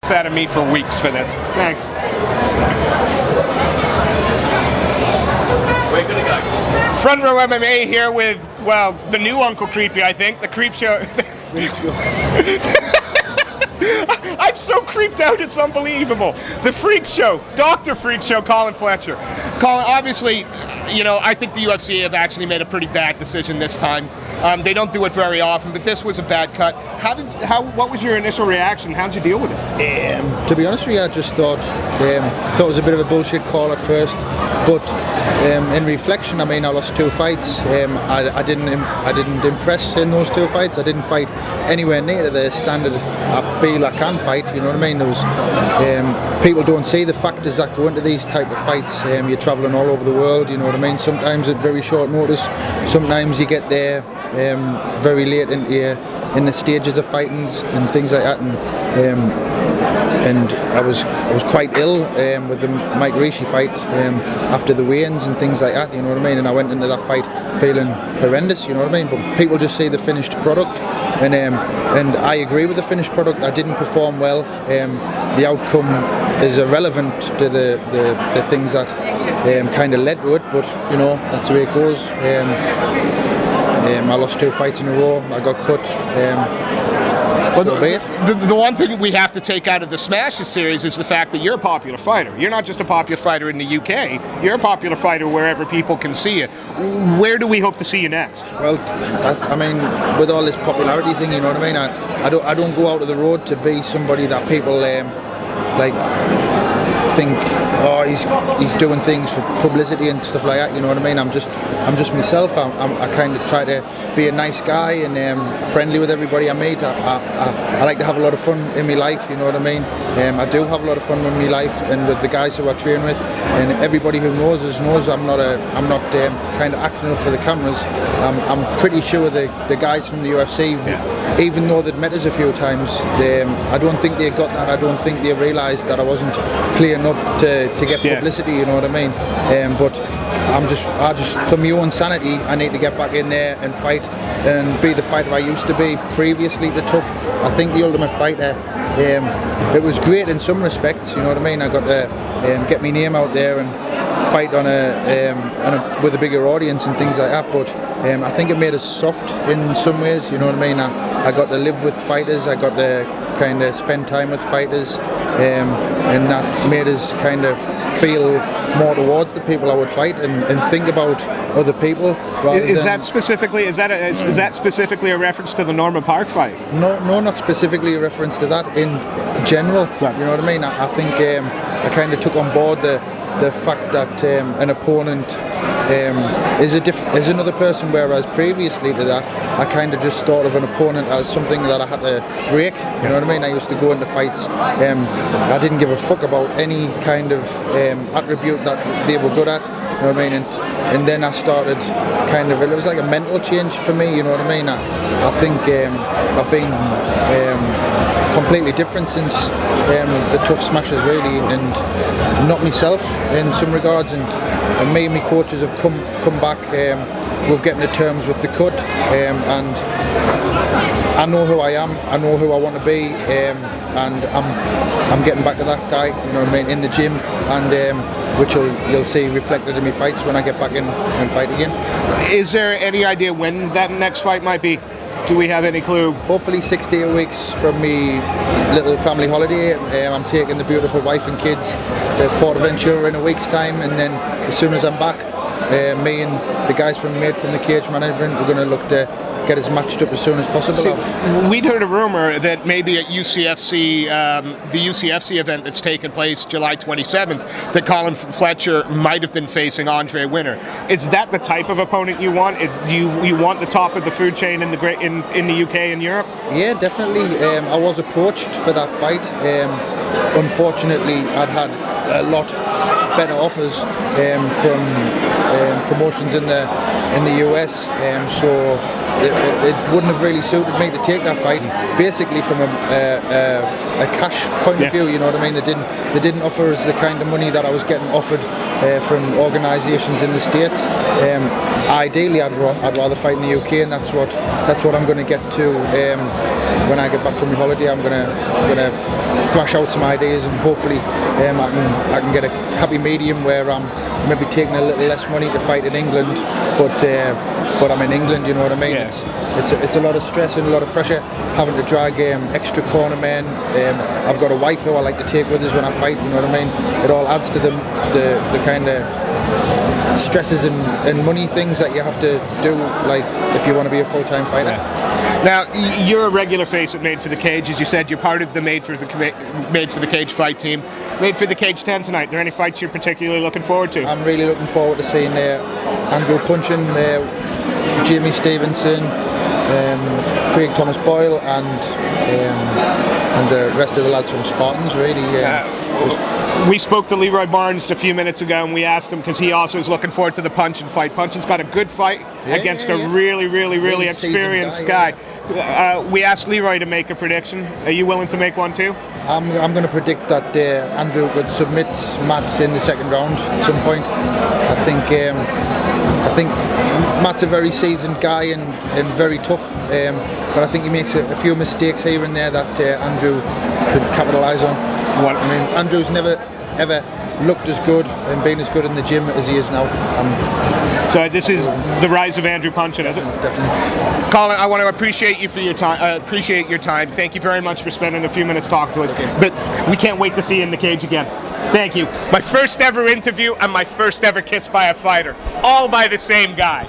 kicks out of me for weeks for this. Thanks. We're gonna go. Front Row MMA here with, well, the new Uncle Creepy, I think. The Creep Show. I'm so creeped out, it's unbelievable. The Freak Show, Dr. Freak Show, Colin Fletcher. Colin, obviously, you know, I think the UFC have actually made a pretty bad decision this time. They don't do it very often, but this was a bad cut. What was your initial reaction? How'd you deal with it? To be honest with you, I just thought it was a bit of a bullshit call at first, but in reflection, I mean, I lost 2 fights. I didn't impress in those 2 fights. I didn't fight anywhere near to the standard I feel I can fight. You know what I mean? There was people don't see the factors that go into these type of fights. You're travelling all over the world. You know what I mean? Sometimes at very short notice. Sometimes you get there very late in the stages of fightings and things like that. And I was quite ill with the Mike Rishi fight after the weigh-ins and things like that, you know what I mean? And I went into that fight feeling horrendous, you know what I mean? But people just see the finished product, and I agree with the finished product. I didn't perform well. The outcome is irrelevant to the things that kind of led to it, but you know, that's the way it goes. I lost 2 fights in a row. I got cut. Well, the one thing we have to take out of the Smashes series is the fact that you're a popular fighter. You're not just a popular fighter in the UK. You're a popular fighter wherever people can see you. Where do we hope to see you next? Well, I mean, with all this popularity thing, you know what I mean? I don't go out of the road to be somebody that people like think, oh, he's doing things for publicity and stuff like that. You know what I mean? I'm just myself. I kind of try to be a nice guy and friendly with everybody I meet. I like to have a lot of fun in my life. You know what I mean? I do have a lot of fun in my life and with the guys who I train with, and everybody who knows us knows I'm not kind of acting up for the cameras. I'm pretty sure the guys from the UFC, even though they'd met us a few times, I don't think they got that. I don't think they realised that I wasn't clearing up to get publicity. You know what I mean? But I just for my own sanity, I need to get back in there and fight and be the fighter I used to be previously to Tough. I think the Ultimate Fighter, it was great in some respects. You know what I mean? I got to get my name out there and fight on with a bigger audience and things like that. But I think it made us soft in some ways. You know what I mean? I got to live with fighters. I got to kind of spend time with fighters, and that made us kind of feel more towards the people I would fight and think about other people. Is that specifically a reference to the Norman Park fight? No, not specifically a reference to that. In general, you know what I mean. I think I kind of took on board the fact that an opponent is another person, whereas previously to that I kind of just thought of an opponent as something that I had to break. You know what I mean? I used to go into fights, I didn't give a fuck about any kind of attribute that they were good at. You know what I mean? And then I started kind of, it was like a mental change for me. You know what I mean? I think I've been completely different since the Tough Smashes, really, and not myself in some regards. And me and my coaches have come back. We're getting to terms with the cut, and I know who I am. I know who I want to be, and I'm getting back to that guy. You know what I mean? In the gym, and which you'll see reflected in my fights when I get back in and fight again. Is there any idea when that next fight might be? Do we have any clue? Hopefully 6 to 8 weeks from me little family holiday. I'm taking the beautiful wife and kids to Portaventura in a week's time, and then as soon as I'm back, me and the guys from the Cage Management, we're going to look to get us matched up as soon as possible. So, we'd heard a rumor that maybe at UCFC, the UCFC event that's taken place July 27th, that Colin Fletcher might have been facing Andre Winner. Is that the type of opponent you want? Do you want the top of the food chain in the UK and Europe? Yeah, definitely. I was approached for that fight. Unfortunately, I'd had a lot better offers from promotions in the US, so it wouldn't have really suited me to take that fight. Basically, from a cash point of view, you know what I mean. They didn't offer us the kind of money that I was getting offered from organisations in the States. ideally I'd rather fight in the UK, and that's what I'm going to get to when I get back from my holiday. I'm going to thrash out some ideas, and hopefully I can get a happy medium where I'm maybe taking a little less money to fight in England, but I'm in England, you know what I mean? Yeah. It's a lot of stress and a lot of pressure having to drag extra corner men. I've got a wife who I like to take with us when I fight, you know what I mean? It all adds to the kind of stresses and money things that you have to do, like if you want to be a full-time fighter. Yeah. Now, you're a regular face at Made for the Cage. As you said, you're part of the Made for the Cage fight team. Made for the Cage 10 tonight. Are there any fights you're particularly looking forward to? I'm really looking forward to seeing Andrew Punchin, Jamie Stevenson, Craig Thomas Boyle, and the rest of the lads from Spartans. Really, we spoke to Leroy Barnes a few minutes ago, and we asked him because he also is looking forward to the Punchin fight. Punchin's got a good fight against a really experienced guy. We asked Leroy to make a prediction. Are you willing to make one too? I'm going to predict that Andrew could submit Matt in the second round at some point. I think Matt's a very seasoned guy and very tough, but I think he makes a few mistakes here and there that Andrew could capitalise on. I mean, Andrew's never ever looked as good and been as good in the gym as he is now. So this is the rise of Andrew Punchin, is it? Definitely. Colin, I want to appreciate you for your time. Appreciate your time. Thank you very much for spending a few minutes talking to us. Okay. But we can't wait to see you in the cage again. Thank you. My first ever interview and my first ever kiss by a fighter, all by the same guy.